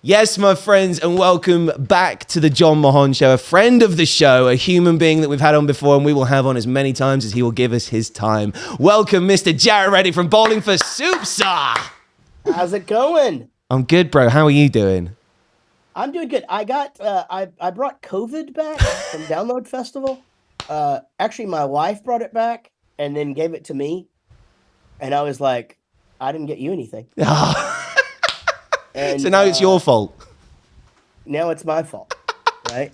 Yes, my friends, and welcome back to the Jon Mahon Show. A friend of the show, a human being that we've had on before and we will have on as many times as he will give us his time. Welcome, Mr Jaret Reddick from Bowling for Soup, sir. How's it going? I'm good, bro. How are you doing? I'm doing good. I brought COVID back from Download Festival. Actually, my wife brought it back and then gave it to me. And I was like, I didn't get you anything. And so now it's your fault. Now it's my fault, right?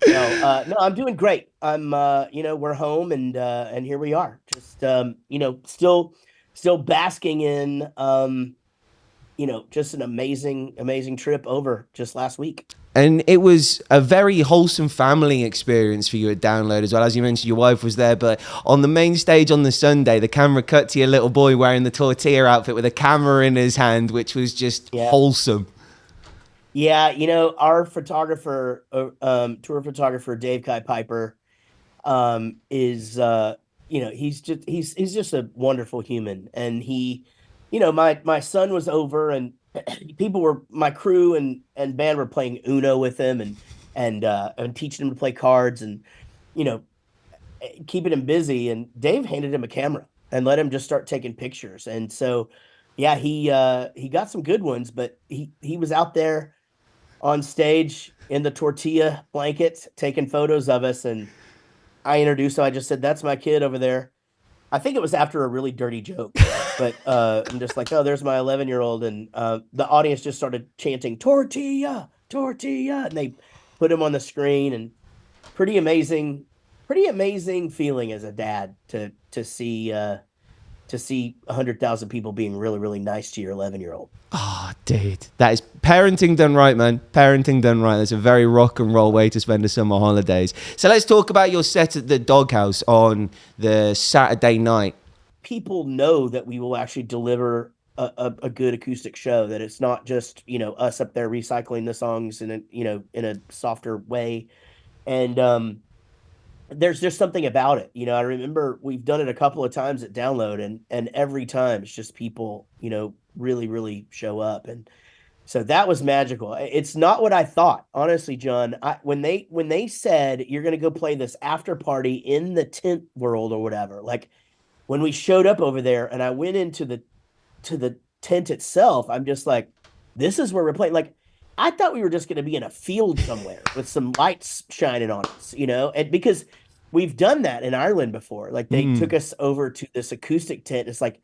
No, I'm doing great. I'm, we're home and here we are. Just, still basking in, just an amazing trip over just last week. And it was a very wholesome family experience for you at Download as well. As you mentioned, your wife was there, but on the main stage on the Sunday, the camera cut to your little boy wearing the tortilla outfit with a camera in his hand, which was just wholesome. Yeah, our photographer, tour photographer, Dave Kai Piper, is, he's just a wonderful human. And he, my son was over and my crew and band were playing Uno with him and teaching him to play cards and, keeping him busy. And Dave handed him a camera and let him just start taking pictures. And so, yeah, he got some good ones, but he was out there on stage in the tortilla blanket taking photos of us. And I introduced him. I just said, "That's my kid over there." I think it was after a really dirty joke, but I'm just like, "Oh, there's my 11-year-old." And the audience just started chanting "tortilla, tortilla," and they put him on the screen. And pretty amazing feeling as a dad to see 100,000 people being really, really nice to your 11-year-old. Oh, dude, that is parenting done right, man. Parenting done right. That's a very rock and roll way to spend the summer holidays. So let's talk about your set at the Doghouse on the Saturday night. People know that we will actually deliver a good acoustic show, that it's not just, us up there recycling the songs in a softer way. And there's just something about it. I remember we've done it a couple of times at Download and every time it's just people, really, really show up. And so that was magical. It's not what I thought, honestly, John. When they said you're going to go play this after party in the tent world or whatever, like when we showed up over there and I went into the tent itself, I'm just like, this is where we're playing. Like, I thought we were just going to be in a field somewhere with some lights shining on us, and because we've done that in Ireland before. Like they took us over to this acoustic tent. It's like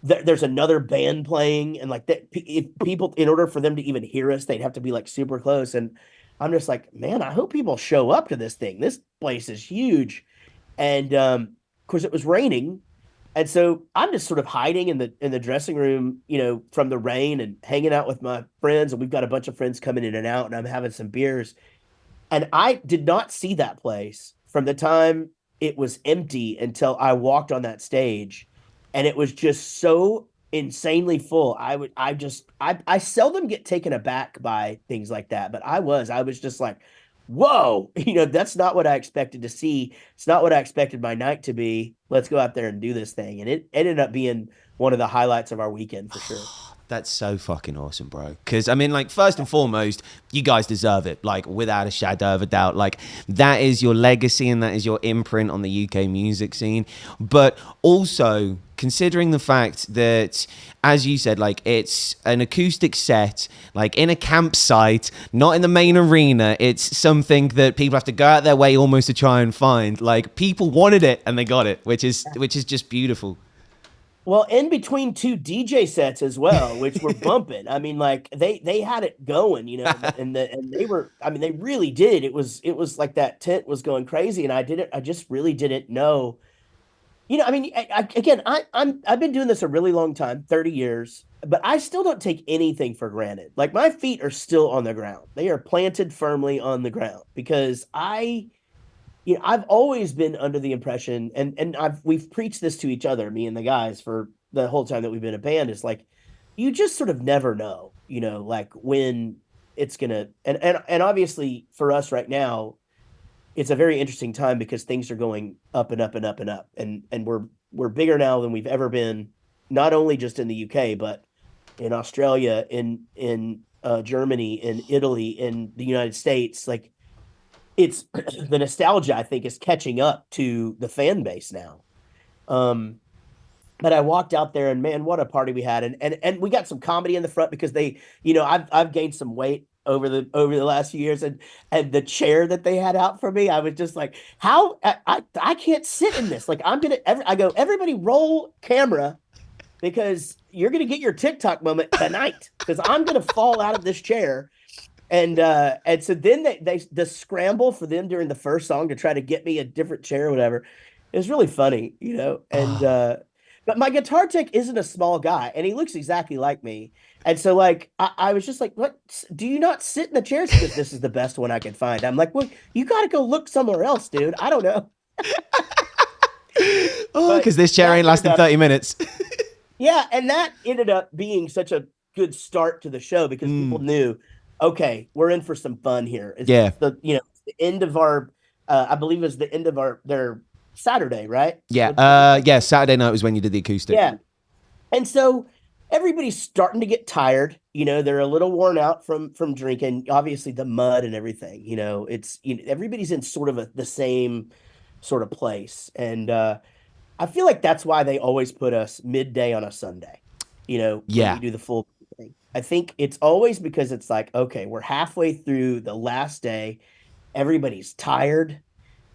there's another band playing, and like that, if people, in order for them to even hear us, they'd have to be like super close. And I'm just like, man, I hope people show up to this thing. This place is huge. And of course, it was raining. And so I'm just sort of hiding in the dressing room, from the rain and hanging out with my friends. And we've got a bunch of friends coming in and out, and I'm having some beers. And I did not see that place from the time it was empty until I walked on that stage. And it was just so insanely full. I seldom get taken aback by things like that, but I was just like, whoa, that's not what I expected to see. It's not what I expected my night to be. Let's go out there and do this thing. And it ended up being one of the highlights of our weekend for sure. That's so fucking awesome, bro. Because, I mean, like, first and foremost, you guys deserve it, like, without a shadow of a doubt. Like, that is your legacy and that is your imprint on the UK music scene. But also, considering the fact that, as you said, like, it's an acoustic set, like, in a campsite, not in the main arena. It's something that people have to go out their way almost to try and find. Like, people wanted it and they got it, which is just beautiful. Well, in between two DJ sets as well, which were bumping. I mean, like they had it going, and they were. I mean, they really did. It was like that tent was going crazy, and I just really didn't know. I mean, I've been doing this a really long time, 30 years, but I still don't take anything for granted. Like my feet are still on the ground; they are planted firmly on the ground because I've always been under the impression, and we've preached this to each other, me and the guys, for the whole time that we've been a band, is like, you just sort of never know, like when it's gonna, and obviously for us right now, it's a very interesting time because things are going up and up and up and up, and we're bigger now than we've ever been, not only just in the UK, but in Australia, in Germany, in Italy, in the United States. Like, it's the nostalgia, I think, is catching up to the fan base now. But I walked out there, and man, what a party we had. And we got some comedy in the front because they, I've gained some weight over the last few years, and the chair that they had out for me, I was just like, how I can't sit in this. Like, I go, everybody roll camera, because you're gonna get your TikTok moment tonight, because I'm gonna fall out of this chair. And so then the scramble for them during the first song to try to get me a different chair or whatever is really funny, and but my guitar tech isn't a small guy, and he looks exactly like me. And so, like, I was just like, what? Do you not sit in the chairs? Because this is the best one I can find. I'm like, well, you got to go look somewhere else, dude. I don't know. Because this chair ain't lasting 30 minutes. Yeah, and that ended up being such a good start to the show, because people knew, okay, we're in for some fun here. It's the end of our, I believe it was the end of their Saturday, right? Yeah. Saturday night was when you did the acoustic. Yeah. And so everybody's starting to get tired. They're a little worn out from drinking, obviously the mud and everything. It's everybody's in sort of the same sort of place. And I feel like that's why they always put us midday on a Sunday. When you do the full thing. I think it's always because it's like, okay, we're halfway through the last day. Everybody's tired.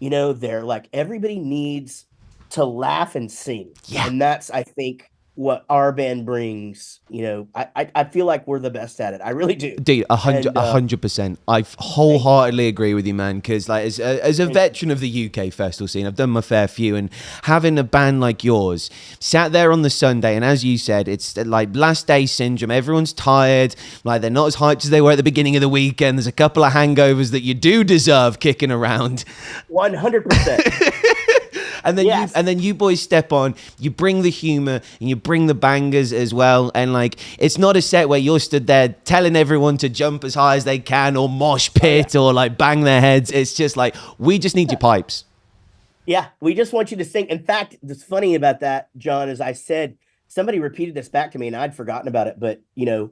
They're like, everybody needs to laugh and sing. Yeah. And that's, I think, what our band brings. I feel like we're the best at it. I really do. Dude, 100%. I wholeheartedly agree with you, man. Because like, as a veteran of the UK festival scene, I've done my fair few, and having a band like yours sat there on the Sunday, and as you said, it's like last day syndrome. Everyone's tired. Like, they're not as hyped as they were at the beginning of the weekend. There's a couple of hangovers that you do deserve kicking around. 100%. And then you boys step on, you bring the humor and you bring the bangers as well. And like, it's not a set where you're stood there telling everyone to jump as high as they can or mosh pit or like bang their heads. It's just like, we just need your pipes. Yeah, we just want you to sing. In fact, what's funny about that, John, is I said, somebody repeated this back to me and I'd forgotten about it, but it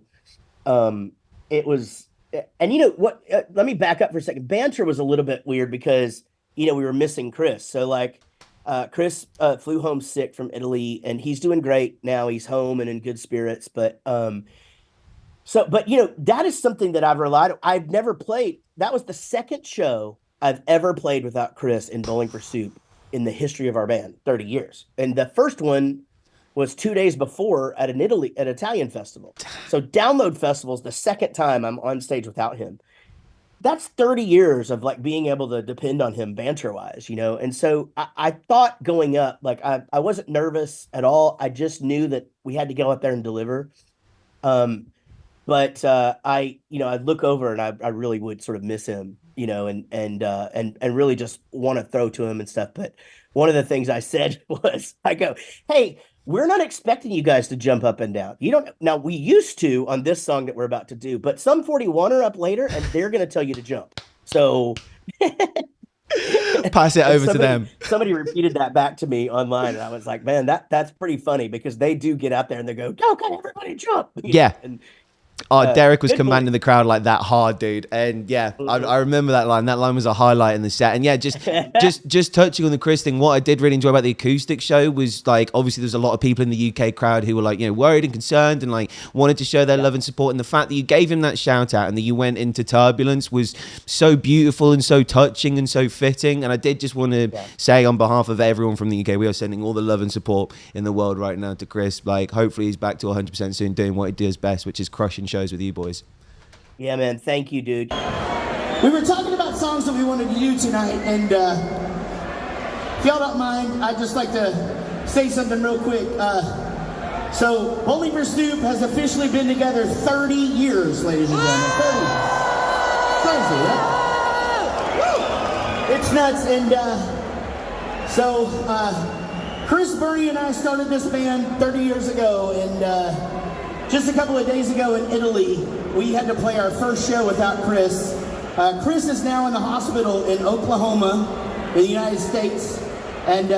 was, and what, let me back up for a second. Banter was a little bit weird because, we were missing Chris. So like, Chris flew home sick from Italy, and he's doing great now. He's home and in good spirits. But that is something that I've relied on. I've never played. That was the second show I've ever played without Chris in Bowling for Soup in the history of our band, 30 years. And the first one was 2 days before at an Italian festival. So Download Festival's the second time I'm on stage without him. That's 30 years of like being able to depend on him banter wise, And so I thought going up, like I wasn't nervous at all. I just knew that we had to go out there and deliver. But I look over and I really would sort of miss him, and really just want to throw to him and stuff. But one of the things I said was, I go, hey, we're not expecting you guys to jump up and down. Now we used to on this song that we're about to do, but Sum 41 are up later and they're going to tell you to jump. So pass it over to them. Somebody repeated that back to me online, and I was like, man, that's pretty funny, because they do get out there and they go, okay, everybody jump. Yeah. Derek was commanding the crowd like that hard, dude. And yeah, I remember that line. That line was a highlight in the set. And yeah, just touching on the Chris thing, what I did really enjoy about the acoustic show was like, obviously there's a lot of people in the UK crowd who were like, worried and concerned and like wanted to show their love and support. And the fact that you gave him that shout out and that you went into Turbulence was so beautiful and so touching and so fitting. And I did just want to say on behalf of everyone from the UK, we are sending all the love and support in the world right now to Chris. Like, hopefully he's back to 100% soon, doing what he does best, which is crushing shows with you boys. Yeah, man. Thank you, dude. We were talking about songs that we wanted to do tonight, and if y'all don't mind, I'd just like to say something real quick. So, Bowling for Soup has officially been together 30 years, ladies and gentlemen. 30. Crazy, right? It's nuts, and so Chris Burley and I started this band 30 years ago, and just a couple of days ago in Italy, we had to play our first show without Chris. Chris is now in the hospital in Oklahoma, in the United States, and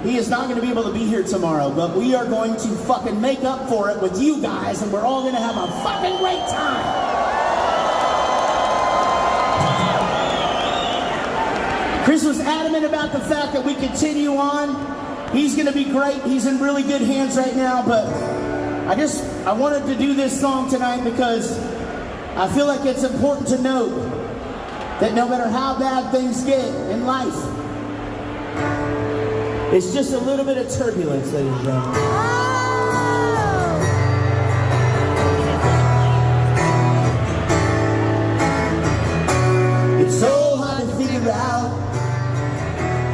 he is not going to be able to be here tomorrow, but we are going to fucking make up for it with you guys, and we're all going to have a fucking great time. Chris was adamant about the fact that we continue on. He's going to be great. He's in really good hands right now, but I wanted to do this song tonight because I feel like it's important to note that no matter how bad things get in life, it's just a little bit of turbulence, ladies and gentlemen. It's so hard to figure out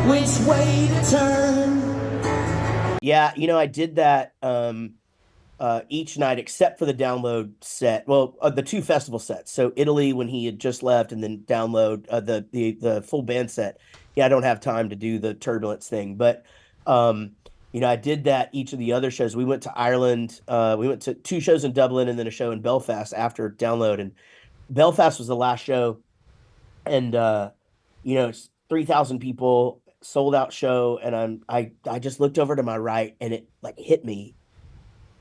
which way to turn. Yeah, I did that each night except for the download set. Well, the 2 festival sets. So Italy when he had just left, and then download the full band set. Yeah, I don't have time to do the turbulence thing, but I did that each of the other shows. We went to Ireland. We went to 2 shows in Dublin and then a show in Belfast after download. And Belfast was the last show, and it's 3,000 people, sold out show, and I just looked over to my right, and it like hit me,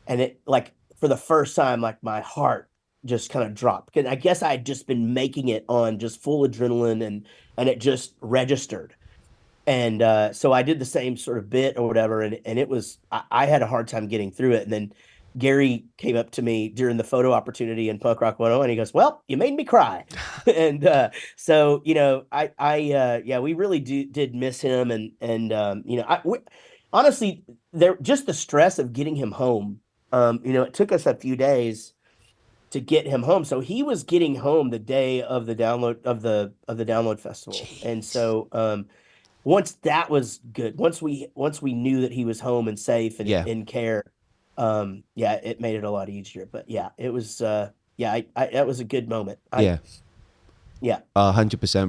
and it like for the first time, like my heart just kind of dropped, because I guess I had just been making it on just full adrenaline, and it just registered. And so I did the same sort of bit or whatever, and it was I had a hard time getting through it. And then Gary came up to me during the photo opportunity in Punk Rock 101, and he goes, "Well, you made me cry." And so we really did miss him, and honestly, just the stress of getting him home. It took us a few days to get him home, so he was getting home the day of the download of the download festival. Jeez. And so once that was good, once we knew that he was home and safe and in care. It made it a lot easier, but it was, that was a good moment. 100%,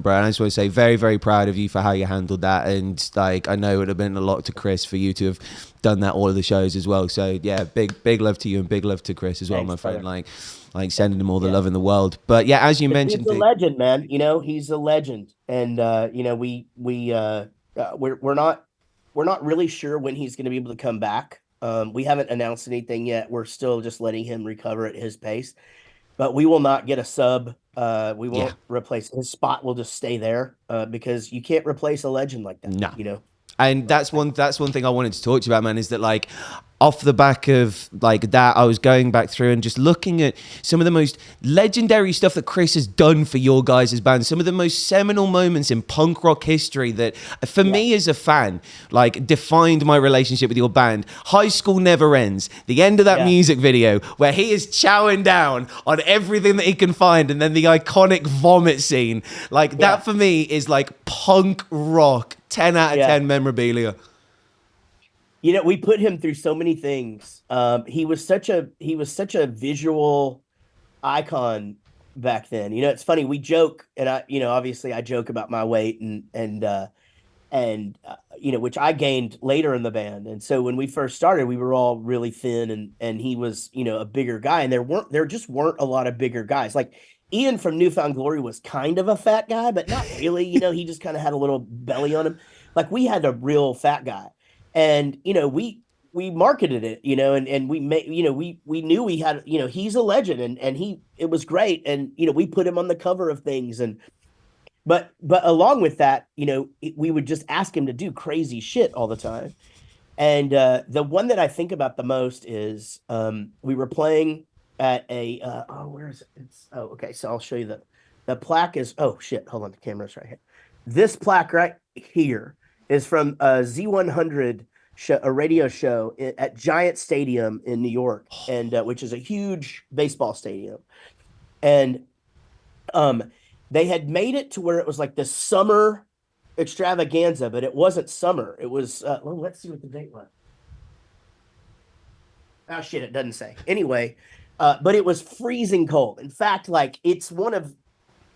bro. And I just want to say very, very proud of you for how you handled that. And like, I know it would have been a lot to Chris for you to have done that all of the shows as well. So yeah, big love to you, and big love to Chris as well. Thanks, my friend. Brother. Like sending him all the love in the world. But yeah, as you mentioned, he's a legend, man. He's a legend, and we're not really sure when he's going to be able to come back. We haven't announced anything yet. We're still just letting him recover at his pace, but we will not get a sub. We won't replace his spot. Will just stay there because you can't replace a legend like that. No. And that's one thing I wanted to talk to you about, man, is that like off the back of like that, I was going back through and just looking at some of the most legendary stuff that Chris has done for your guys' band, some of the most seminal moments in punk rock history that for me as a fan, like defined my relationship with your band. High School Never Ends, the end of that music video where he is chowing down on everything that he can find, and then the iconic vomit scene, like that for me is like punk rock 10 out of 10 memorabilia. We put him through so many things. He was such a visual icon back then. It's funny, we joke, and obviously I joke about my weight and which I gained later in the band. And so when we first started, we were all really thin, and he was, a bigger guy, and there just weren't a lot of bigger guys. Like Ian from Newfound Glory was kind of a fat guy, but not really. He just kind of had a little belly on him. Like we had a real fat guy. And, we marketed it, and we made, we knew we had, he's a legend, and it was great. And, we put him on the cover of things, but along with that, we would just ask him to do crazy shit all the time. And, the one that I think about the most is, we were playing at a, where is it? Okay. So I'll show you the plaque is, oh shit. Hold on. The camera's right here. This plaque right here is from Z100 show, a radio show at Giant Stadium in New York, and which is a huge baseball stadium. And they had made it to where it was like this summer extravaganza, but it wasn't summer. It was, let's see what the date was. Oh shit, it doesn't say. Anyway, but it was freezing cold. In fact, like it's one of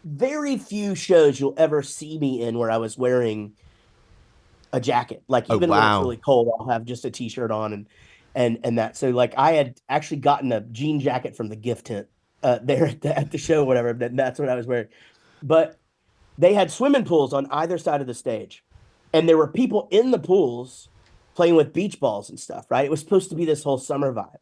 very few shows you'll ever see me in where I was wearing a jacket. Like even when it's really cold, I'll have just a t-shirt on and that. So like I had actually gotten a jean jacket from the gift tent there at the show, whatever. That's what I was wearing. But they had swimming pools on either side of the stage, and there were people in the pools playing with beach balls and stuff. Right? It was supposed to be this whole summer vibe.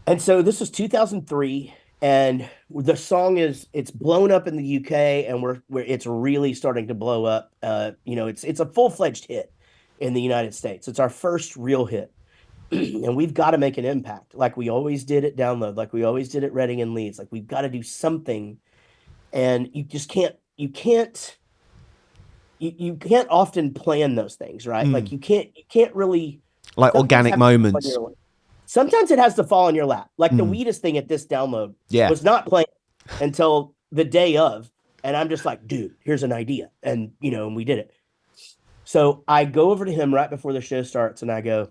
And so this was 2003, and the song it's blown up in the UK, and we're it's really starting to blow up. It's a full-fledged hit in the United States. It's our first real hit. And we've got to make an impact, like we always did at Download, like we always did at Reading and Leeds. Like, we've got to do something, and you can't often plan those things, right? Like you can't really, like, organic moments. Sometimes it has to fall in your lap. Like the Weedest thing at this Download was not planned until the day of, and I'm just like, dude, here's an idea, and and we did it. So I go over to him right before the show starts, and I go,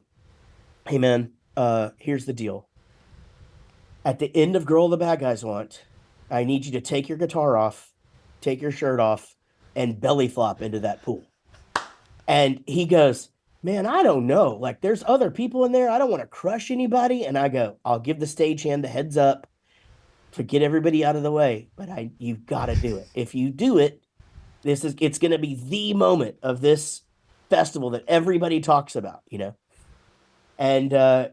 hey man, here's the deal. At the end of Girl the Bad Guys Want, I need you to take your guitar off, take your shirt off, and belly flop into that pool. And he goes, man, I don't know. Like, there's other people in there. I don't want to crush anybody. And I go, I'll give the stagehand the heads up to get everybody out of the way. But you've got to do it. If you do it, it's going to be the moment of this festival that everybody talks about, And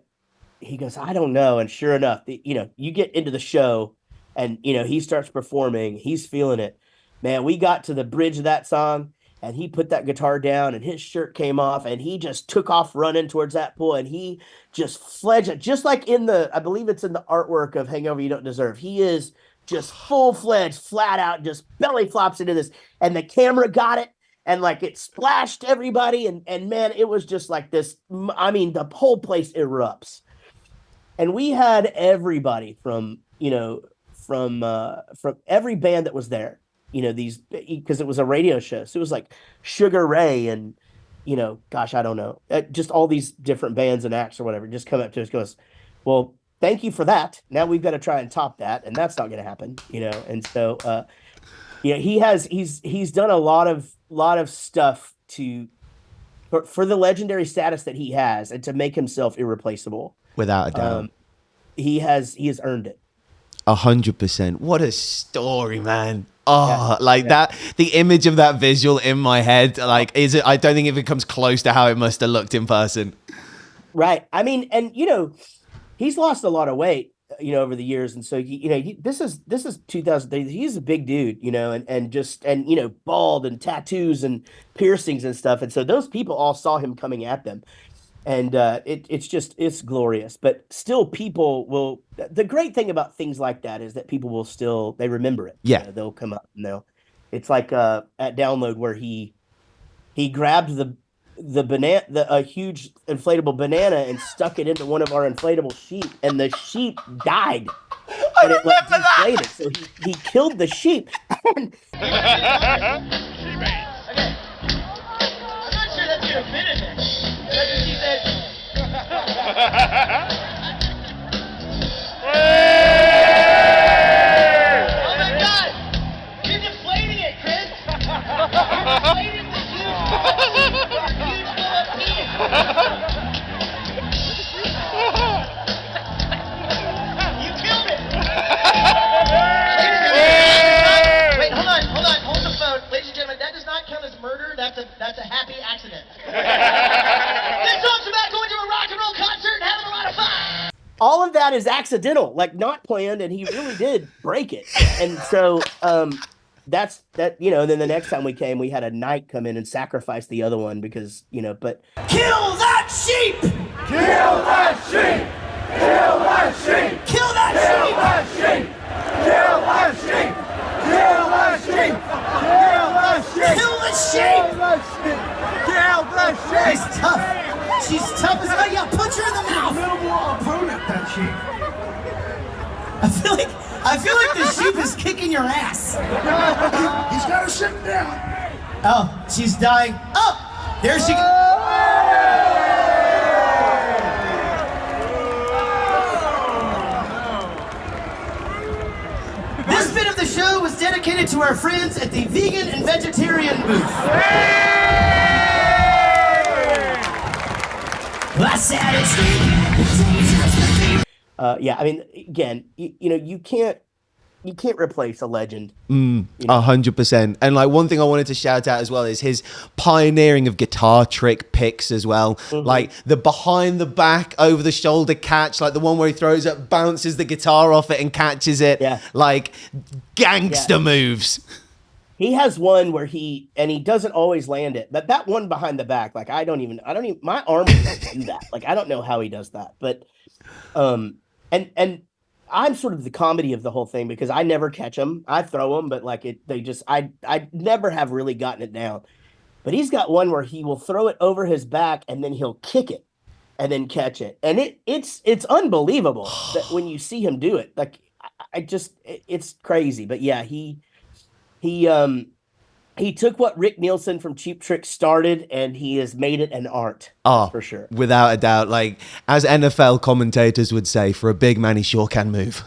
he goes, I don't know. And sure enough, you get into the show, and, he starts performing. He's feeling it. Man, we got to the bridge of that song, and he put that guitar down, and his shirt came off, and he just took off running towards that pool, and he just fledged it, just like I believe it's in the artwork of Hangover You Don't Deserve. He is just full-fledged, flat out, just belly flops into this, and the camera got it, and like it splashed everybody, and man, it was just like this. I mean, the whole place erupts, and we had everybody from every band that was there. Because it was a radio show. So it was like Sugar Ray and, gosh, I don't know. Just all these different bands and acts or whatever just come up to us, goes, well, thank you for that. Now we've got to try and top that. And that's not going to happen, And so, he's done a lot of stuff for the legendary status that he has, and to make himself irreplaceable. Without a doubt. He has earned it. 100%. What a story, man. Oh, that, the image of that visual in my head, like, I don't think it comes close to how it must have looked in person. Right. I mean, and, he's lost a lot of weight, over the years. And so, this is 2003. He's a big dude, and bald and tattoos and piercings and stuff. And so those people all saw him coming at them. And it's glorious, but still the great thing about things like that is that people will they remember it. Yeah. They'll come up and it's like at Download where he grabbed a huge inflatable banana and stuck it into one of our inflatable sheep, and the sheep died. And it deflated. So he killed the sheep. And okay. I'm not sure that's gonna fit in there. She said, oh my God! You're deflating it, Chris! You're deflating the huge You killed it! Wait, hold the phone. Ladies and gentlemen, that does not count as murder. That's a happy accident. This song's about going to a rock and roll concert and having a lot of fun. All of that is accidental, like not planned, and he really did break it. And so that's that. Then the next time we came, we had a knight come in and sacrifice the other one because but kill that sheep! Kill that sheep! Kill that sheep! Kill that Kill that sheep! Kill that sheep! Kill that sheep! Kill that sheep! Kill the sheep! Kill that sheep! She's tough. She's tough as hell. Yeah, punch her in the mouth. Minimal opponent, that sheep. I feel like the sheep is kicking your ass. He's got to sit down. Oh, she's dying. Oh, there she goes. This bit of the show was dedicated to our friends at the vegan and vegetarian booth. Yeah, I mean, again, you can't you can't replace a legend. 100%. And like one thing I wanted to shout out as well is his pioneering of guitar trick picks as well. Like the behind the back over the shoulder catch, like the one where he throws it, bounces the guitar off it and catches it. Yeah. Like gangster moves. He has one where he doesn't always land it, but that one behind the back, like I don't even, my arm doesn't do that. Like I don't know how he does that, but, and I'm sort of the comedy of the whole thing because I never catch them. I throw them, but like I never have really gotten it down. But he's got one where he will throw it over his back and then he'll kick it and then catch it, and it's unbelievable that when you see him do it, like it's crazy. But yeah, he took what Rick Nielsen from Cheap Trick started, and he has made it an art. For sure. Without a doubt. Like, as NFL commentators would say, for a big man, he sure can move.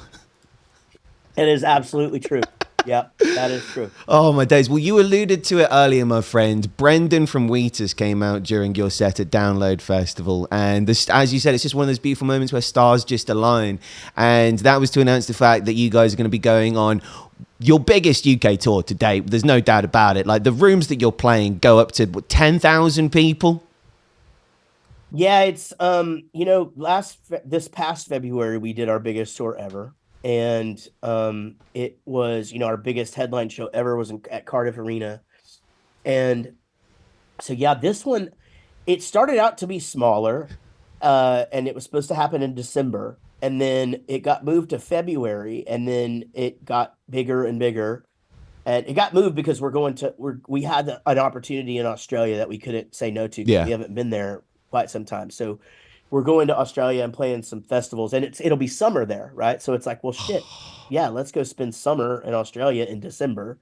It is absolutely true. Yeah, that is true. Oh, my days. Well, you alluded to it earlier, my friend. Brendan from Wheatus came out during your set at Download Festival. And as you said, it's just one of those beautiful moments where stars just align. And that was to announce the fact that you guys are going to be going on your biggest UK tour to date. There's no doubt about it. Like, the rooms that you're playing go up to 10,000 people. Yeah, it's this past February we did our biggest tour ever, and it was our biggest headline show ever was at Cardiff Arena, and so yeah, this one it started out to be smaller, and it was supposed to happen in December. And then it got moved to February, and then it got bigger and bigger. And it got moved because we had an opportunity in Australia that we couldn't say no to. Yeah. We haven't been there quite some time. So we're going to Australia and playing some festivals, and it'll be summer there, right? So it's like, well, shit. Yeah, let's go spend summer in Australia in December.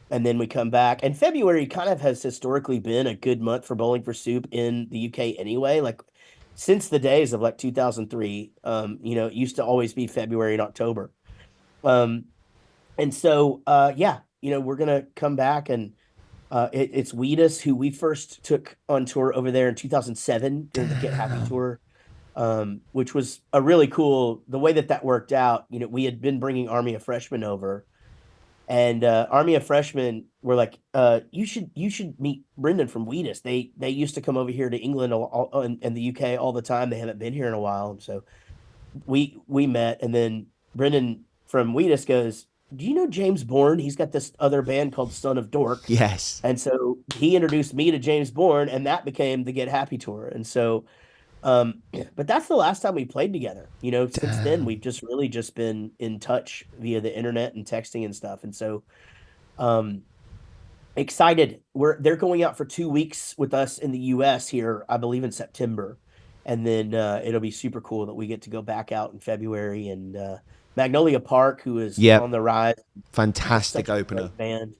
And then we come back. And February kind of has historically been a good month for Bowling for Soup in the UK anyway. Like, since the days of like 2003, it used to always be February and October. And so, we're going to come back, and it's Wheatus, who we first took on tour over there in 2007 during the Get Happy tour, which was a really cool, the way that worked out. We had been bringing Army of Freshmen over, and Army of Freshmen were like, you should meet Brendan from Wheatus. They used to come over here to England and the UK all the time. They haven't been here in a while. And so we met, and then Brendan from Wheatus goes, do you know James Bourne? He's got this other band called Son of Dork. Yes. And so he introduced me to James Bourne, and that became the Get Happy tour. And so, but that's the last time we played together. Since then we've just really just been in touch via the internet and texting and stuff. And so, excited. They're going out for 2 weeks with us in the US here, I believe in September. And then, it'll be super cool that we get to go back out in February, and, Magnolia Park, who is on the rise. Fantastic opener band.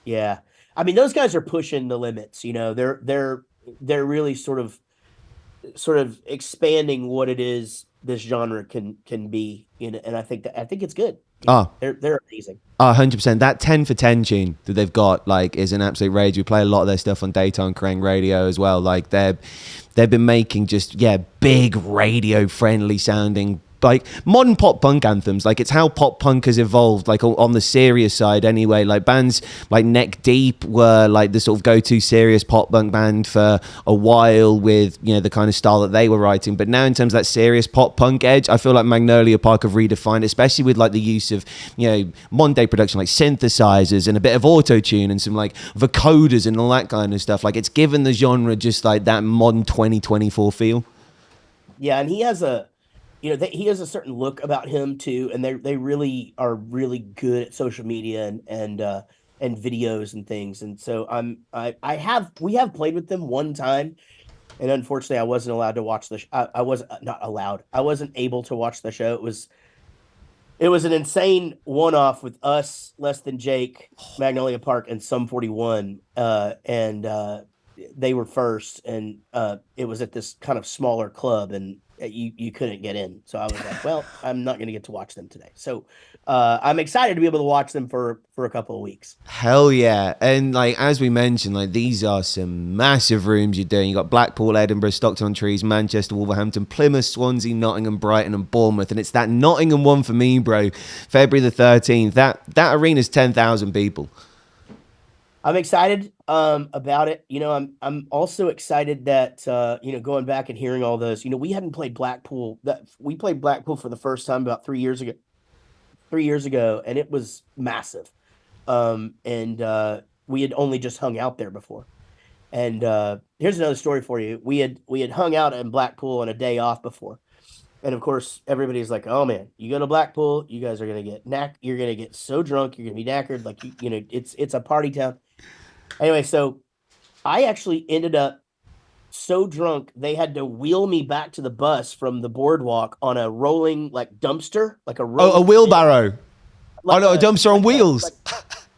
Yeah. I mean, those guys are pushing the limits, they're really sort of expanding what it is this genre can be, and I think it's good. They're amazing. 100%. That 10 for 10 tune that they've got is an absolute rage. We play a lot of their stuff on Daytime Kerrang radio as well. Like they've been making just big radio friendly sounding like modern pop punk anthems. Like, it's how pop punk has evolved, like on the serious side anyway. Like bands like Neck Deep were like the sort of go-to serious pop punk band for a while with the kind of style that they were writing. But now in terms of that serious pop punk edge, I feel like Magnolia Park have redefined, especially with like the use of modern day production, like synthesizers and a bit of auto-tune and some like vocoders and all that kind of stuff. Like, it's given the genre just like that modern 2024 feel. Yeah, and he has a he has a certain look about him too, and they really are really good at social media and videos and things. And so we have played with them one time, and unfortunately I wasn't allowed to watch I was not allowed. I wasn't able to watch the show. It was an insane one-off with us, Less Than Jake, Magnolia Park, and Sum 41, and they were first, and it was at this kind of smaller club, and you couldn't get in. So I was like, well, I'm not going to get to watch them today. So I'm excited to be able to watch them for a couple of weeks. Hell yeah. And like, as we mentioned, like, these are some massive rooms you're doing. You got Blackpool, Edinburgh, Stockton-on-Trent, Manchester, Wolverhampton, Plymouth, Swansea, Nottingham, Brighton, and Bournemouth. And it's that Nottingham one for me, bro. February the 13th. That arena's 10,000 people. I'm excited about it. You know, I'm also excited that you know, going back and hearing all those. You know, we hadn't played Blackpool. We played Blackpool for the first time about 3 years ago. 3 years ago, and it was massive. And we had only just hung out there before. And here's another story for you. We had hung out in Blackpool on a day off before. And of course, everybody's like, "Oh man, you go to Blackpool, you guys are gonna get you're gonna get so drunk, you're gonna be knackered, like you know, it's a party town." Anyway, so I actually ended up so drunk they had to wheel me back to the bus from the boardwalk on a rolling like dumpster, like a rolling Oh, a wheelbarrow. like a dumpster on wheels. like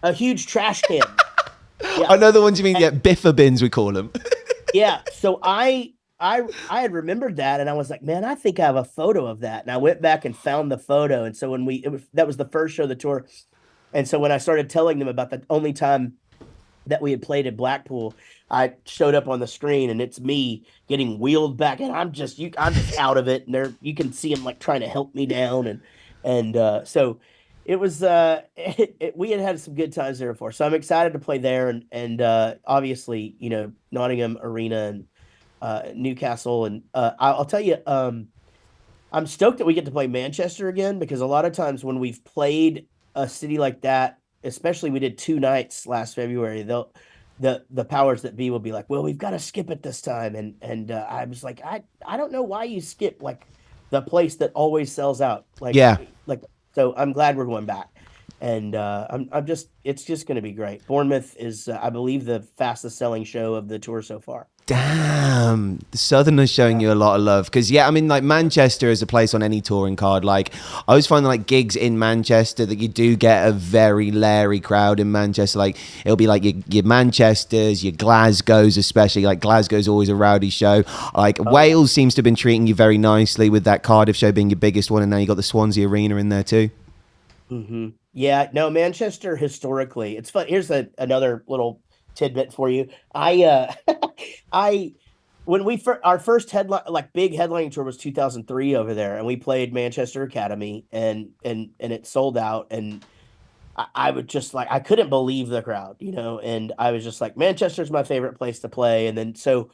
a huge trash can. Yeah. I know the ones you mean. Yeah, biffa bins we call them. Yeah. So I had remembered that, and I was like, man, I think I have a photo of that. And I went back and found the photo. And so when that was the first show of the tour. And so when I started telling them about the only time that we had played at Blackpool, I showed up on the screen, and it's me getting wheeled back, and I'm just out of it. And you can see him like trying to help me down, and so it was we had some good times there before. So I'm excited to play there, and obviously, you know, Nottingham Arena and Newcastle, and I'll tell you, I'm stoked that we get to play Manchester again, because a lot of times when we've played a city like that, especially we did 2 nights last February, the powers that be will be like, well, we've got to skip it this time, and I was like, I don't know why you skip like the place that always sells out, like, yeah, like. So I'm glad we're going back, and it's just going to be great. Bournemouth is, I believe, the fastest selling show of the tour so far. Damn, the Southerners showing you a lot of love. Because yeah, I mean, like, Manchester is a place on any touring card. Like, I always find like gigs in Manchester that you do get a very Larry crowd in Manchester. Like, it'll be like your Manchesters, your Glasgows, especially. Like, Glasgow's always a rowdy show. Like, Wales seems to have been treating you very nicely, with that Cardiff show being your biggest one, and now you got the Swansea Arena in there too. Mm-hmm. Yeah, no, Manchester historically, it's fun. Here's another little tidbit for you. When our first headline, like big headlining tour, was 2003 over there, and we played Manchester Academy, and it sold out, and I would just like, I couldn't believe the crowd, you know, and I was just like, Manchester's my favorite place to play. And then so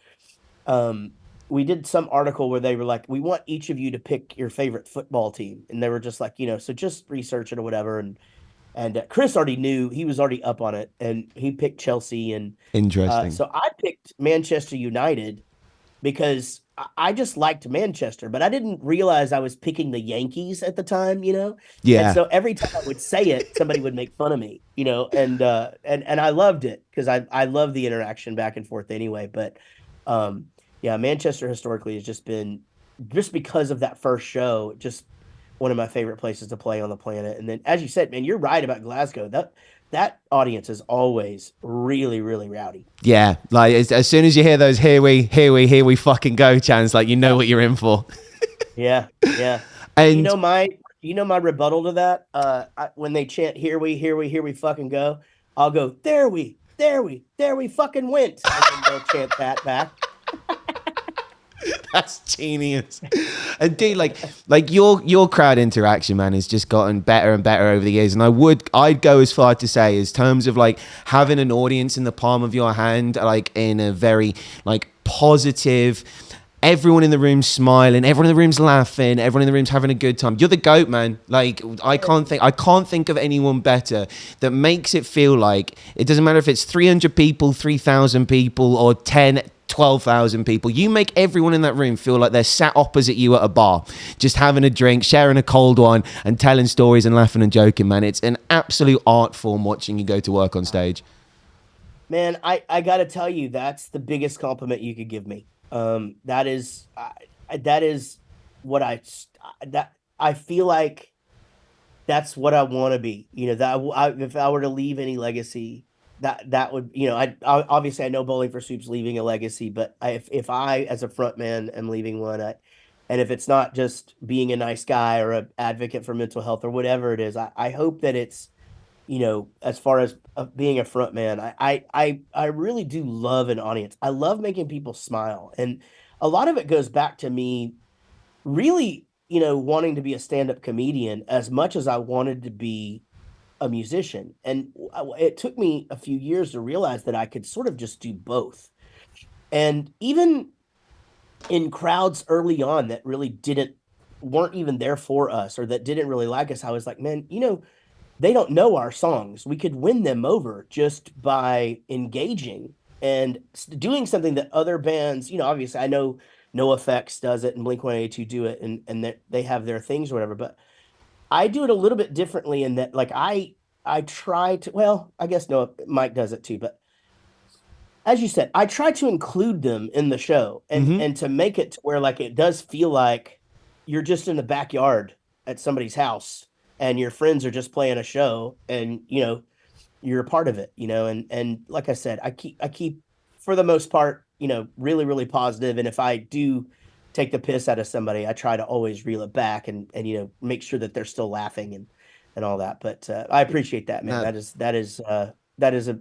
we did some article where they were like, we want each of you to pick your favorite football team, and they were just like, you know, so just research it or whatever. And Chris already knew, he was already up on it, and he picked Chelsea. And interesting. So I picked Manchester United because I just liked Manchester, but I didn't realize I was picking the Yankees at the time, you know? Yeah. And so every time I would say it, somebody would make fun of me, you know? And I loved it, because I love the interaction back and forth anyway. But yeah, Manchester historically has just been, just because of that first show, just one of my favorite places to play on the planet. And then, as you said, man, you're right about Glasgow. That audience is always really, really rowdy. Yeah, like as soon as you hear those here we fucking go chants, like, you know what you're in for. Yeah. And you know my rebuttal to that, when they chant here we fucking go, I'll go, there we fucking went, and then they'll chant that back. That's genius. And dude, like your crowd interaction, man, has just gotten better and better over the years. And I'd go as far to say, as terms of like having an audience in the palm of your hand, like in a very like positive, everyone in the room's smiling, everyone in the room's laughing, everyone in the room's having a good time. You're the GOAT, man. Like, I can't think of anyone better that makes it feel like it doesn't matter if it's 300 people, 3,000 people, or 12,000 people. You make everyone in that room feel like they're sat opposite you at a bar, just having a drink, sharing a cold one, and telling stories and laughing and joking, man. It's an absolute art form watching you go to work on stage. Man, I got to tell you, that's the biggest compliment you could give me. That is what I feel like that's what I want to be. You know, that if I were to leave any legacy, that would, I obviously I know Bowling for Soup's leaving a legacy, but if I as a front man am leaving one, and if it's not just being a nice guy or an advocate for mental health or whatever it is, I hope that it's, as far as being a front man, I really do love an audience. I love making people smile. And a lot of it goes back to me really, wanting to be a stand-up comedian as much as I wanted to be a musician. And it took me a few years to realize that I could sort of just do both. And even in crowds early on that really weren't even there for us, or that didn't really like us, I was like, man, they don't know our songs. We could win them over just by engaging and doing something that other bands, obviously I know NoFX does it and Blink-182 do it, and they have their things or whatever, but I do it a little bit differently in that, like, I try to, well, I guess Mike does it too, but as you said, I try to include them in the show and to make it to where, like, it does feel like you're just in the backyard at somebody's house and your friends are just playing a show, and you're a part of it, and like I said, I keep for the most part, really, really positive. And if I do take the piss out of somebody, I try to always reel it back and make sure that they're still laughing and all that. But I appreciate that, man. That is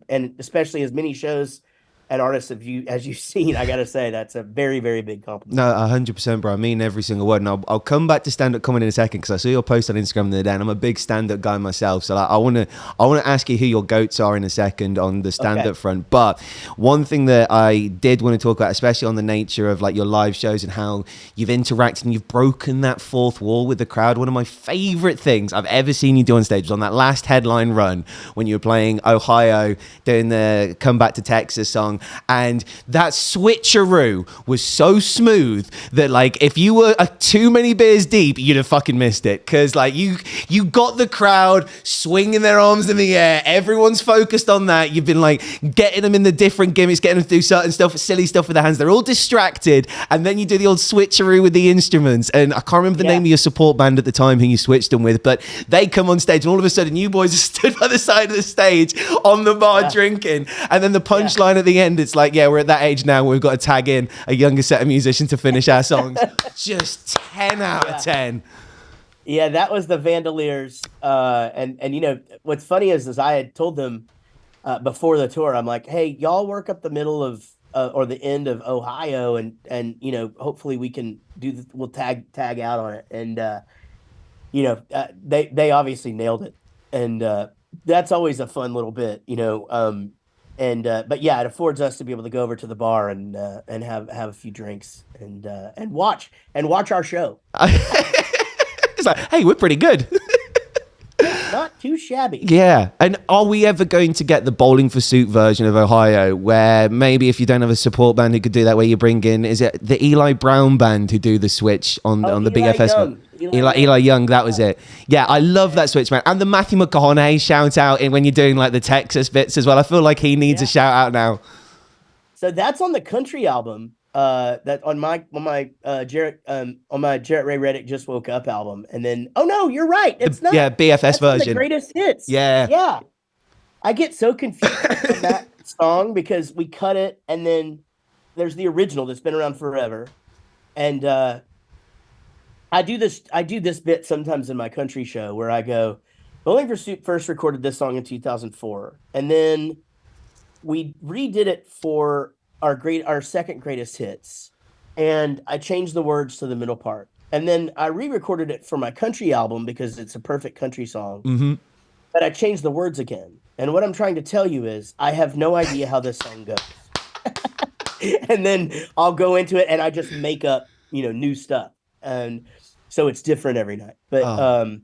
and especially as many shows and artists as you've seen, I gotta say that's a very, very big compliment. No, 100%, bro. I mean every single word. And I'll come back to stand-up comedy in a second, because I saw your post on Instagram the other day, and I'm a big stand-up guy myself. So I want to ask you who your goats are in a second on the stand-up front. But one thing that I did want to talk about, especially on the nature of like your live shows and how you've interacted and you've broken that fourth wall with the crowd. One of my favorite things I've ever seen you do on stage was on that last headline run when you were playing Ohio, doing the Come Back to Texas song. And that switcheroo was so smooth that, like, if you were too many beers deep, you'd have fucking missed it. Because, like, you got the crowd swinging their arms in the air. Everyone's focused on that. You've been, like, getting them in the different gimmicks, getting them to do certain stuff, silly stuff with their hands. They're all distracted. And then you do the old switcheroo with the instruments. And I can't remember the name of your support band at the time who you switched them with, but they come on stage and all of a sudden you boys are stood by the side of the stage on the bar drinking. And then the punchline at the end, it's like, yeah, we're at that age now where we've got to tag in a younger set of musicians to finish our songs. Just 10 out of 10. Yeah, that was the Vandaliers. And what's funny is I had told them before the tour, I'm like, hey, y'all work up the middle of or the end of Ohio, and hopefully we can we'll tag out on it. And they obviously nailed it, and that's always a fun little bit, but yeah, it affords us to be able to go over to the bar and have a few drinks and watch our show. It's like, hey, we're pretty good. Not too shabby. Yeah. And are we ever going to get the Bowling for Soup version of Ohio, where maybe if you don't have a support band who could do that, where you bring in, is it the Eli Brown band who do the switch on the BFS one? Eli Young, that was it. Yeah, I love that switch, man. And the Matthew McConaughey shout out when you're doing like the Texas bits as well. I feel like he needs a shout out now. So that's on the country album. That on my Jaret Ray Reddick Just Woke Up album. And then no, you're right. It's not. Yeah, BFS version. The greatest hits. Yeah. I get so confused with that song because we cut it and then there's the original that's been around forever. And I do this bit sometimes in my country show where I go, Bowling for Soup first recorded this song in 2004, and then we redid it for our second greatest hits, and I changed the words to the middle part, and then I re-recorded it for my country album because it's a perfect country song, but I changed the words again. And what I'm trying to tell you is I have no idea how this song goes. And then I'll go into it and I just make up, new stuff. And so it's different every night. But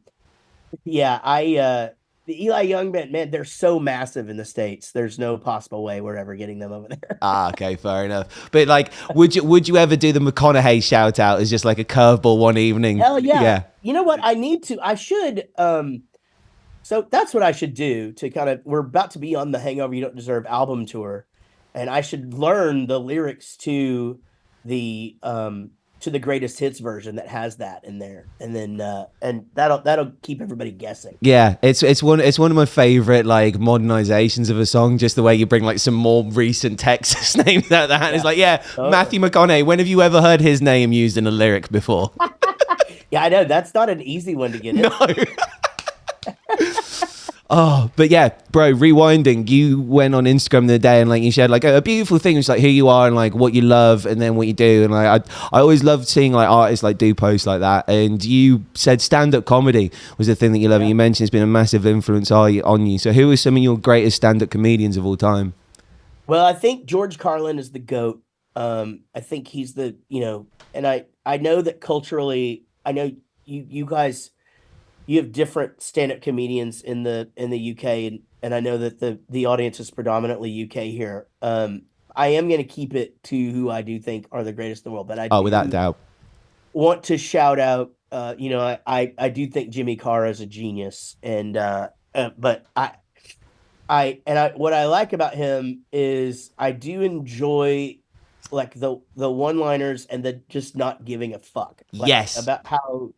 the Eli Young band, man, they're so massive in the States. There's no possible way we're ever getting them over there. Okay, fair enough. But like, would you ever do the McConaughey shout out as just like a curveball one evening? Hell yeah. You know what? I should. So that's what I should do to kind of, we're about to be on the Hangover You Don't Deserve album tour. And I should learn the lyrics to the to the greatest hits version that has that in there, and then and that'll keep everybody guessing. Yeah, it's one of my favorite like modernizations of a song. Just the way you bring like some more recent Texas names out the hand. It's like, Matthew McConaughey. When have you ever heard his name used in a lyric before? Yeah, I know that's not an easy one to get in. No. Oh, but yeah, bro, rewinding, you went on Instagram the other day and like you shared like a beautiful thing. It's like who you are and like what you love and then what you do. And like I always loved seeing like artists like do posts like that. And you said stand-up comedy was the thing that you love. And you mentioned it's been a massive influence on you. So who are some of your greatest stand-up comedians of all time? Well, I think George Carlin is the GOAT. I think he's the, and I know that culturally, I know you guys, you have different stand-up comedians in the UK, and I know that the audience is predominantly UK here. I am going to keep it to who I do think are the greatest in the world, but I without doubt want to shout out. I do think Jimmy Carr is a genius, and but what I like about him is I do enjoy like the one-liners and the just not giving a fuck. Like, yes, about how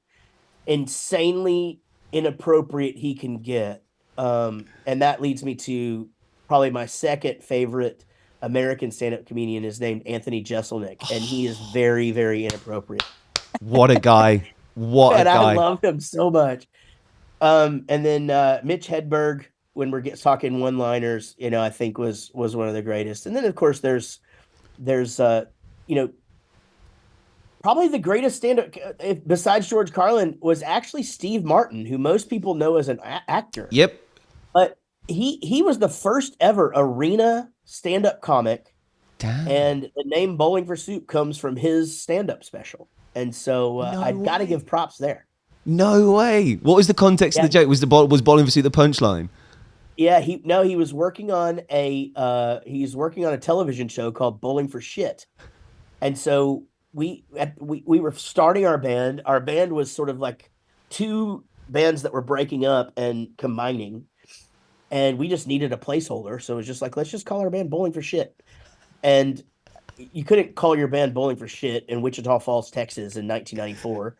insanely inappropriate he can get, and that leads me to probably my second favorite American stand-up comedian is named Anthony Jeselnik, and he is very, very inappropriate. What a guy. What a guy. I love him so much. And then Mitch Hedberg, when we're talking one-liners, I think was one of the greatest. And then of course there's probably the greatest stand-up besides George Carlin was actually Steve Martin, who most people know as an actor. Yep. But he was the first ever arena stand-up comic. Damn. And the name Bowling for Soup comes from his stand-up special. And so I've got to give props there. No way. What was the context of the joke? Was Bowling for Soup the punchline? Yeah, he was working on a television show called Bowling for Shit. And so we were starting our band. Our band was sort of like two bands that were breaking up and combining, and we just needed a placeholder. So it was just like, let's just call our band Bowling for Shit. And you couldn't call your band Bowling for Shit in Wichita Falls, Texas in 1994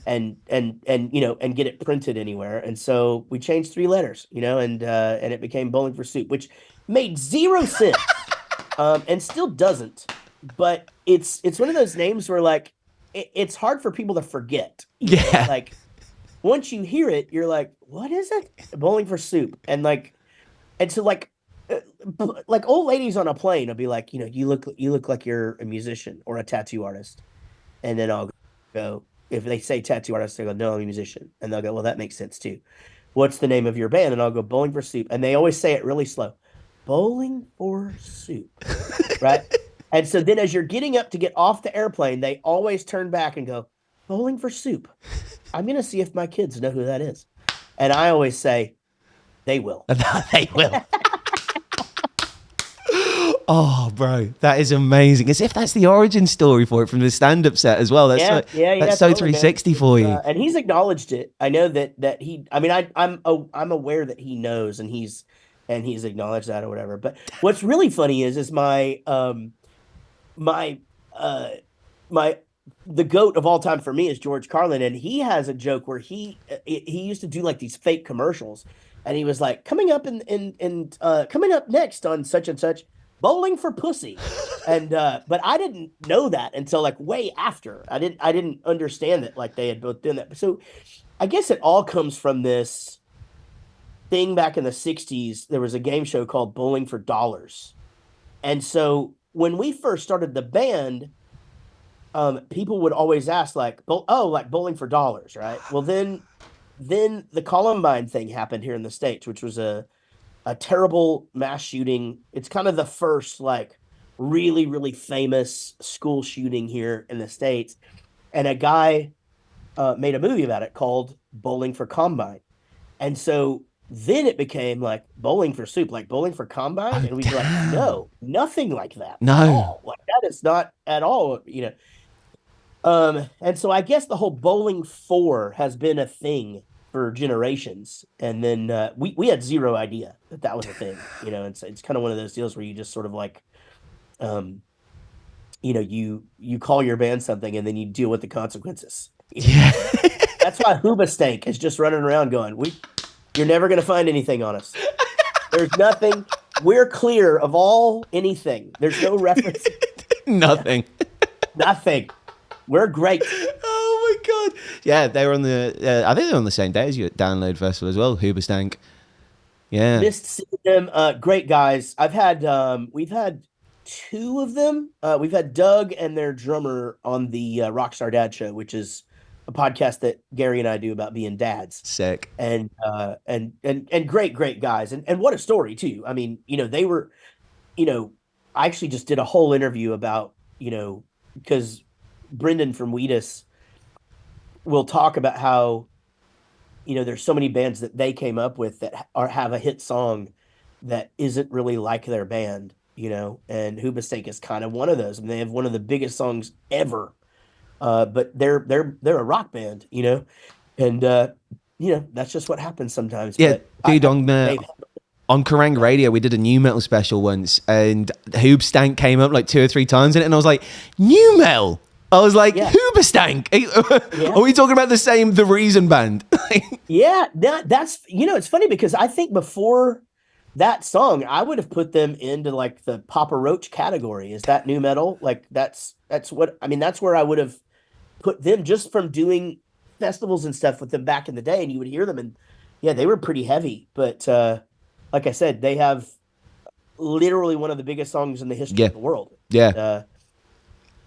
and get it printed anywhere. And so we changed 3 letters, and it became Bowling for Soup, which made 0 sense and still doesn't. But it's one of those names where like it's hard for people to forget. Yeah. Like once you hear it, you're like, what is it? Bowling for Soup. And so old ladies on a plane will be like, you look like you're a musician or a tattoo artist. And then I'll go, if they say tattoo artist, they go, no, I'm a musician. And they'll go, well, that makes sense too. What's the name of your band? And I'll go, Bowling for Soup. And they always say it really slow. Bowling for Soup. Right? And so then as you're getting up to get off the airplane, they always turn back and go, Bowling for Soup. I'm going to see if my kids know who that is. And I always say, they will. They will. Oh, bro, that is amazing. As if that's the origin story for it from the stand-up set as well. That's so totally, 360 man. For you. And he's acknowledged it. I know that he. I mean, I'm aware that he knows, and he's acknowledged that or whatever. But what's really funny is my the GOAT of all time for me is George Carlin, and he has a joke where he used to do like these fake commercials, and he was like, coming up coming up next on such and such, Bowling for Pussy. And but I didn't know that until like way after. I didn't understand that like they had both done that. So I guess it all comes from this thing back in the 60s. There was a game show called Bowling for Dollars. And so when we first started the band, people would always ask like, like Bowling for Dollars, right? Well, then the Columbine thing happened here in the States, which was a terrible mass shooting. It's kind of the first like really, really famous school shooting here in the States. And a guy made a movie about it called Bowling for Combine. And so then it became like Bowling for Soup, like Bowling for Combine. And we'd be like, no, nothing like that. No. At all. Like that is not at all, And so I guess the whole bowling for has been a thing for generations. And then we had zero idea that was a thing, It's kind of one of those deals where you just sort of like, you call your band something and then you deal with the consequences. Yeah. That's why Hoobastank is just running around going, you're never going to find anything on us. There's nothing. We're clear of anything. There's no reference. Nothing. Nothing. We're great. Oh my God. Yeah, they were on I think they were on the same day as you at Download Festival as well, Hoobastank. Yeah. Missed seeing them. Great guys. We've had two of them. We've had Doug and their drummer on the Rockstar Dad Show, which is a podcast that Gary and I do about being dads. Sick. And great guys. And what a story too. I mean, they were, I actually just did a whole interview about, because Brendan from Wheatus will talk about how, there's so many bands that they came up with that have a hit song that isn't really like their band, and Hoobastank is kind of one of those. I mean, they have one of the biggest songs ever, but they're a rock band, and that's just what happens sometimes. Yeah, but dude, on Kerrang Radio, we did a new metal special once, and Hoobastank came up like 2 or 3 times in it, and I was like, new metal? I was like, Yeah. Hoobastank? Are we talking about the Reason band? Yeah, that's it's funny because I think before that song, I would have put them into like the Papa Roach category. Is that new metal? Like that's what I mean. That's where I would have put them, just from doing festivals and stuff with them back in the day, and you would hear them, and yeah, they were pretty heavy. But like I said, they have literally one of the biggest songs in the history of the world. Yeah.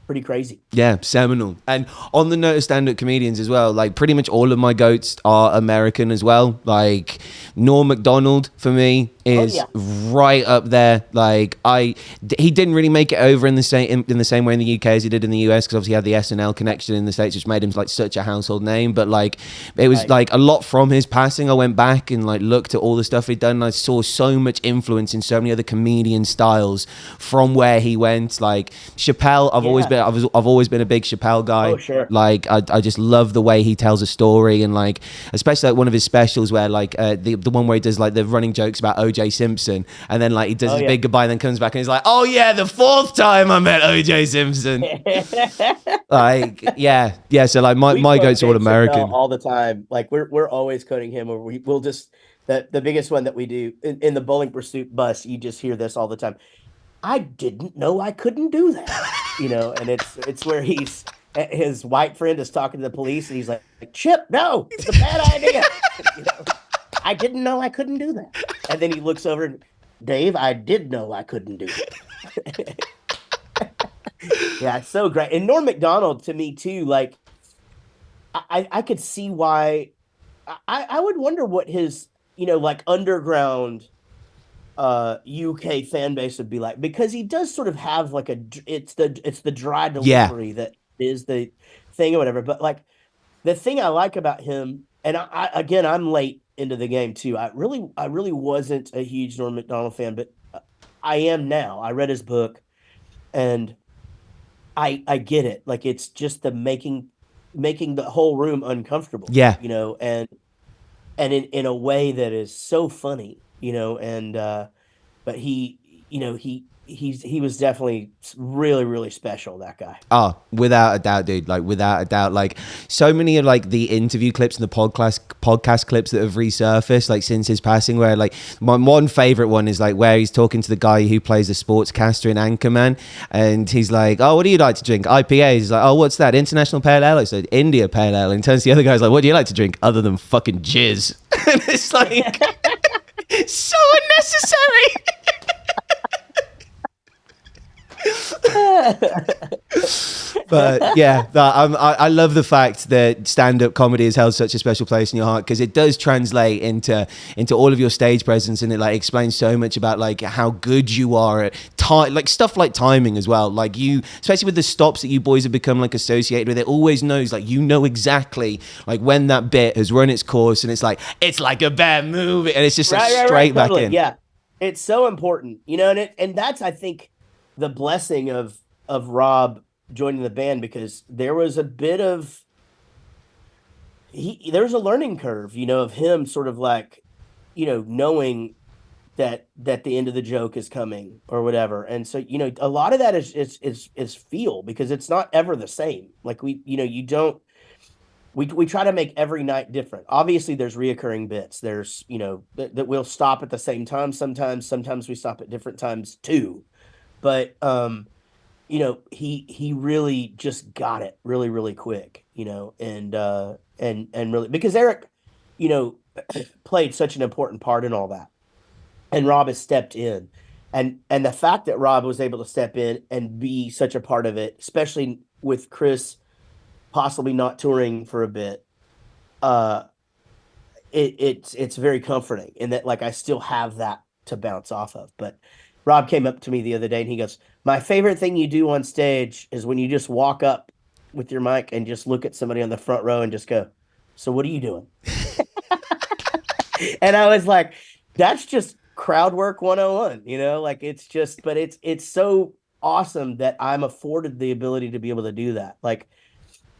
Pretty crazy. Yeah, seminal. And on the note of stand-up comedians as well, like pretty much all of my goats are American as well. Like Norm Macdonald for me is right up there. Like he didn't really make it over in the same way in the UK as he did in the US, because obviously he had the SNL connection in the States, which made him like such a household name. But like it was like a lot from his passing. I went back and like looked at all the stuff he'd done, and I saw so much influence in so many other comedian styles from where he went. Like Chappelle, I've always been a big Chappelle guy. Oh, sure. Like I just love the way he tells a story, and like especially like one of his specials where like the one where he does like the running jokes about OJ Simpson, and then like he does his big goodbye and then comes back and he's like, oh yeah, the 4th time I met OJ Simpson. Like yeah, so like my goats are all American all the time. Like we're always quoting him, or we'll just the biggest one that we do in the Bowling Pursuit bus. You just hear this all the time. I didn't know I couldn't do that, and it's where his white friend is talking to the police, and he's like, Chip, no, it's a bad idea. I didn't know I couldn't do that. And then he looks over and, Dave, I did know I couldn't do it. Yeah, it's so great. And Norm Macdonald, to me too, like I could see why I would wonder what his, like underground UK fan base would be like, because he does sort of have like it's the dry delivery that is the thing or whatever. But like the thing I like about him, and I'm late into the game too. I really wasn't a huge Norm Macdonald fan, but I am now. I read his book, and I get it. Like it's just the making the whole room uncomfortable. Yeah, and in a way that is so funny. But he was definitely really, really special, that guy. Oh, without a doubt, dude. Like without a doubt, like so many of like the interview clips and the podcast clips that have resurfaced like since his passing, where like my one favorite one is like where he's talking to the guy who plays the sportscaster in Anchorman, and he's like, oh, what do you like to drink? IPAs. He's like, oh, what's that? International Pale Ale? It's like India Pale Ale. And turns to the other guy, like, what do you like to drink other than fucking jizz? And it's like so unnecessary. But yeah, I love the fact that stand-up comedy has held such a special place in your heart, because it does translate into all of your stage presence, and it like explains so much about like how good you are at like stuff like timing as well. Like you, especially with the stops that you boys have become like associated with, it always knows like exactly like when that bit has run its course, and it's like a bad movie, and it's just straight back in. Yeah, it's so important, and that's, I think, the blessing of Rob joining the band, because there was a bit of there was a learning curve, of him sort of like, knowing that the end of the joke is coming or whatever. And so, you know, a lot of that is feel, because it's not ever the same. Like we try to make every night different. Obviously there's reoccurring bits. There's, you know, that we'll stop at the same time. Sometimes we stop at different times too. But, you know, he really just got it really, really quick, you know, and really, because Eric, you know, played such an important part in all that. And Rob has stepped in, and the fact that Rob was able to step in and be such a part of it, especially with Chris possibly not touring for a bit, it's very comforting in that, like, I still have that to bounce off of. But Rob came up to me the other day and he goes, "My favorite thing you do on stage is when you just walk up with your mic and just look at somebody on the front row and just go, 'So what are you doing?'" And I was like, that's just crowd work 101, you know, like, it's just, but it's so awesome that I'm afforded the ability to be able to do that. Like,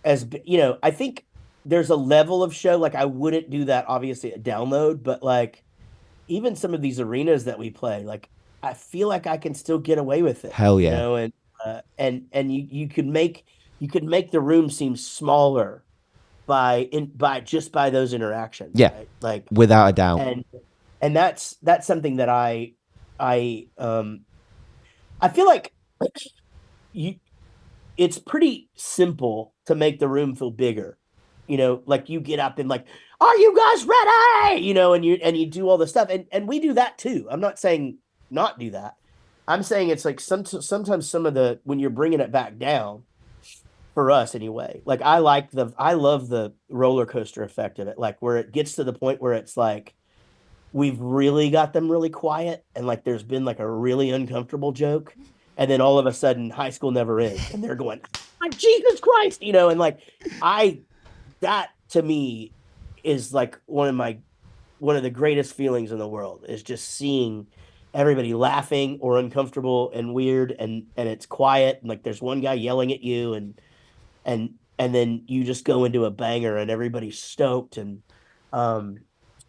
as you know, I think there's a level of show, like, I wouldn't do that obviously at Download, but like, even some of these arenas that we play, like, I feel like I can still get away with it. Hell yeah. You know, and you could make the room seem smaller by those interactions. Yeah. Right? Like, without a doubt. And that's something that I feel like it's pretty simple to make the room feel bigger. You know, like, you get up and like, "Are you guys ready?" You know, and you do all the stuff, and we do that too. I'm not saying not do that. I'm saying it's like sometimes some of the, when you're bringing it back down, for us anyway, like, I love the roller coaster effect of it, like, where it gets to the point where it's like, we've really got them really quiet, and like, there's been like a really uncomfortable joke, and then all of a sudden High School Never Ends, and they're going, "Oh, Jesus Christ," you know, and like, that to me is like one of the greatest feelings in the world, is just seeing everybody laughing or uncomfortable and weird, and it's quiet, and like, there's one guy yelling at you, and then you just go into a banger and everybody's stoked, and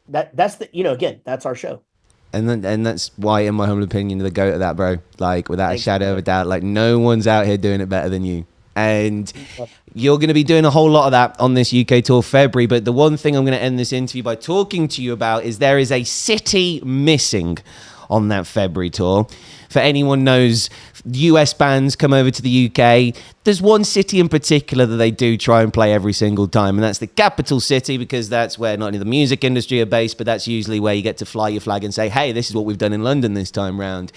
that's the, you know, again, that's our show. And that's why, in my humble opinion, the GOAT of that, bro. Like, without Thanks, a shadow man. of a doubt, like, no one's out here doing it better than you. And you're going to be doing a whole lot of that on this UK tour February. But the one thing I'm going to end this interview by talking to you about is there is a city missing on that February tour. For anyone knows, US bands come over to the UK. There's one city in particular that they do try and play every single time, and that's the capital city, because that's where not only the music industry are based, but that's usually where you get to fly your flag and say, "Hey, this is what we've done in London this time round."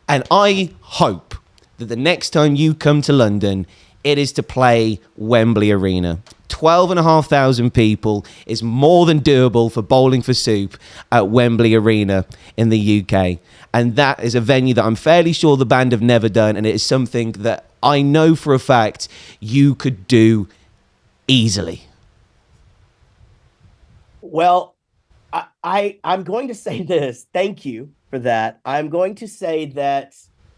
And I hope that the next time you come to London, it is to play Wembley Arena. 12,500 people is more than doable for Bowling for Soup at Wembley Arena in the UK. And that is a venue that I'm fairly sure the band have never done. And it is something that I know for a fact you could do easily. Well, I'm going to say this. Thank you for that. I'm going to say that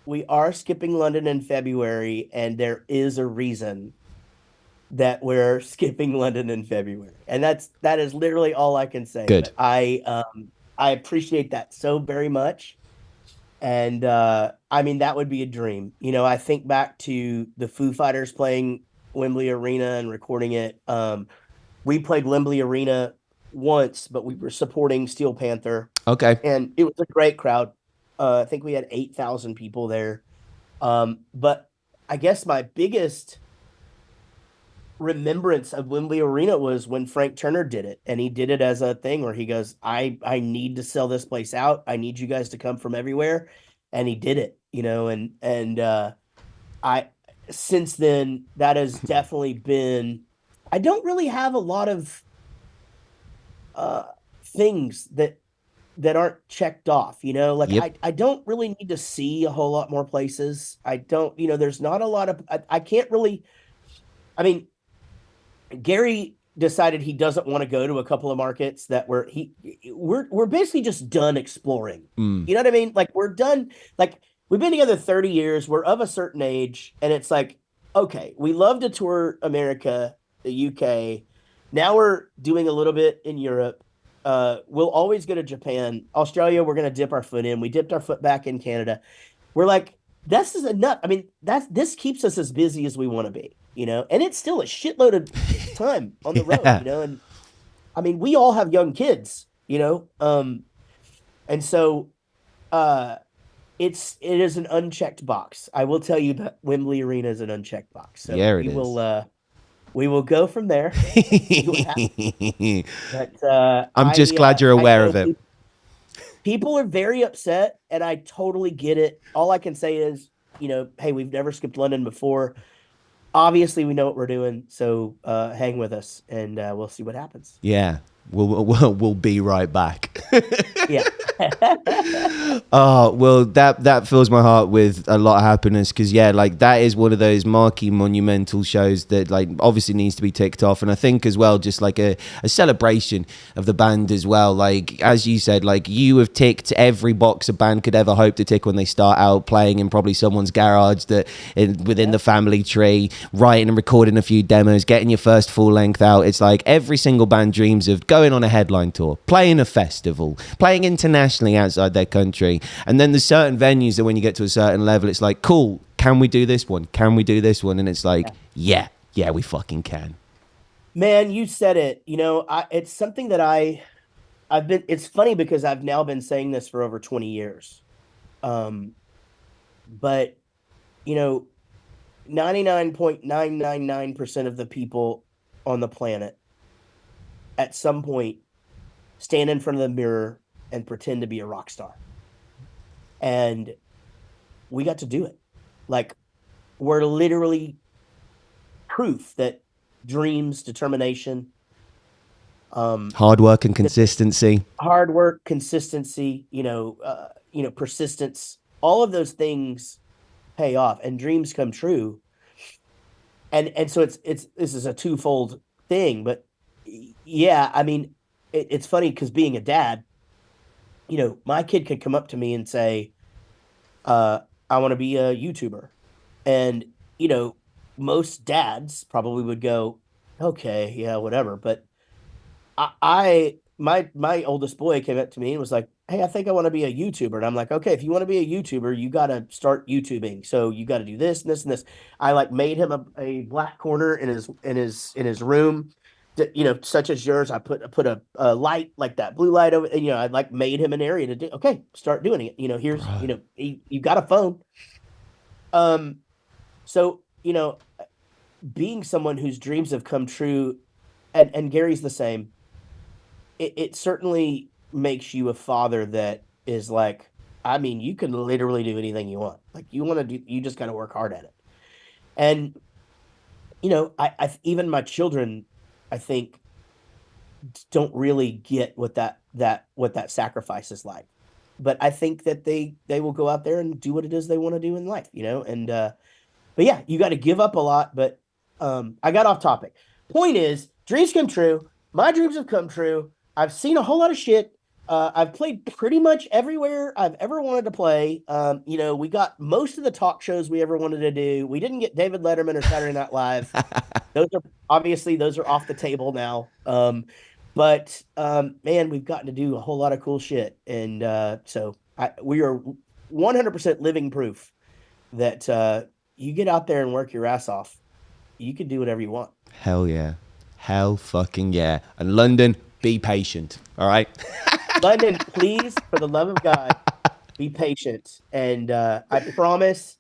we are skipping London in February, and there is a reason that we're skipping London in February. And that is literally all I can say. Good. But I appreciate that so very much. And I mean, that would be a dream. You know, I think back to the Foo Fighters playing Wembley Arena and recording it. We played Wembley Arena once, but we were supporting Steel Panther. Okay. And it was a great crowd. I think we had 8,000 people there. But I guess my biggest remembrance of Wembley Arena was when Frank Turner did it, and he did it as a thing where he goes, I need to sell this place out. I need you guys to come from everywhere. And he did it, you know, and I, since then, that has definitely been, I don't really have a lot of things that aren't checked off, you know, like, Yep. I don't really need to see a whole lot more places. I don't, you know, there's not a lot of, I can't really, I mean, Gary decided he doesn't want to go to a couple of markets that we're basically just done exploring. You know what I mean? Like, we're done. Like, we've been together 30 years. We're of a certain age. And it's like, okay, we love to tour America, the UK. Now we're doing a little bit in Europe. we'll always go to Japan. Australia, we're gonna dip our foot in. We dipped our foot back in Canada. We're like, this is enough. I mean, this keeps us as busy as we want to be, and it's still a shitload of time on the road, and I mean, we all have young kids, and so it is an unchecked box. I will tell you that Wembley Arena is an unchecked box. So yeah, we will go from there. But, I'm just glad you're aware of it. People are very upset, and I totally get it. All I can say is, hey, we've never skipped London before. Obviously, we know what we're doing, so hang with us, and we'll see what happens. Yeah, we'll be right back. Yeah. Oh, well, that fills my heart with a lot of happiness, because like that is one of those marquee monumental shows that like obviously needs to be ticked off. And I think as well, just like a celebration of the band as well. Like as you said, like you have ticked every box a band could ever hope to tick when they start out playing in probably someone's garage within the family tree, writing and recording a few demos, getting your first full length out. It's like every single band dreams of going on a headline tour, playing a festival, playing internationally outside their country. And then there's certain venues that when you get to a certain level, it's like, cool, can we do this one? Can we do this one? And it's like, yeah, we fucking can. Man, you said it. It's something that it's funny because I've now been saying this for over 20 years. But 99.999% of the people on the planet at some point stand in front of the mirror and pretend to be a rock star. And we got to do it. Like, we're literally proof that dreams, determination, hard work and consistency, persistence, all of those things pay off and dreams come true. And so this is a twofold thing, but yeah, I mean, it's funny because being a dad, my kid could come up to me and say, I want to be a YouTuber. And, most dads probably would go, okay, yeah, whatever. But my oldest boy came up to me and was like, hey, I think I want to be a YouTuber. And I'm like, okay, if you want to be a YouTuber, you got to start YouTubing. So you got to do this and this and this. I like made him a black corner in his room. Such as yours. I put a light like that blue light over, and I like made him an area to do. Okay, start doing it. Here's right. You got a phone. So being someone whose dreams have come true, and Gary's the same. It certainly makes you a father that is like, I mean, you can literally do anything you want. Like you want to do, you just got to work hard at it. And I even my children, I think, don't really get what that sacrifice is like. But I think that they will go out there and do what it is they want to do in life, and but yeah, you got to give up a lot. But I got off topic. Point is, dreams come true. My dreams have come true. I've seen a whole lot of shit. I've played pretty much everywhere I've ever wanted to play. We got most of the talk shows we ever wanted to do. We didn't get David Letterman or Saturday Night Live. Those are off the table now. But man, we've gotten to do a whole lot of cool shit. And so we are 100% living proof that you get out there and work your ass off. You can do whatever you want. Hell yeah. Hell fucking yeah. And London, be patient. All right. London, please, for the love of God, be patient. And I promise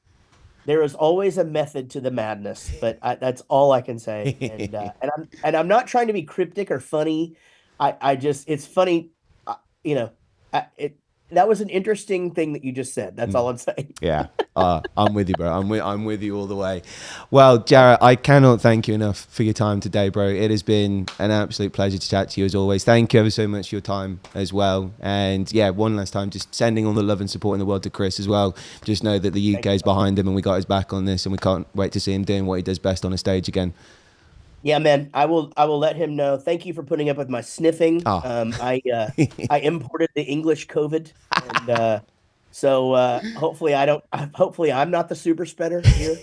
there is always a method to the madness, but that's all I can say. And I'm not trying to be cryptic or funny. I just, it's funny. That was an interesting thing that you just said. That's all I'm saying. Yeah. I'm with you, bro. I'm with you all the way. Well, Jaret, I cannot thank you enough for your time today, bro. It has been an absolute pleasure to chat to you as always. Thank you ever so much for your time as well. And yeah, one last time, just sending all the love and support in the world to Chris as well. Just know that the UK is behind him and we got his back on this, and we can't wait to see him doing what he does best on a stage again. Yeah, man, I will let him know. Thank you for putting up with my sniffing. Oh. I imported the English COVID, and So hopefully hopefully I'm not the super spreader here.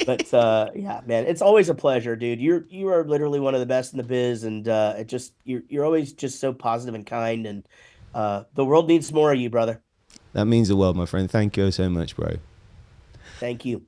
But yeah, man, it's always a pleasure, dude. You are literally one of the best in the biz, and it just you're always just so positive and kind, and the world needs more of you, brother. That means the world, my friend. Thank you so much, bro. Thank you.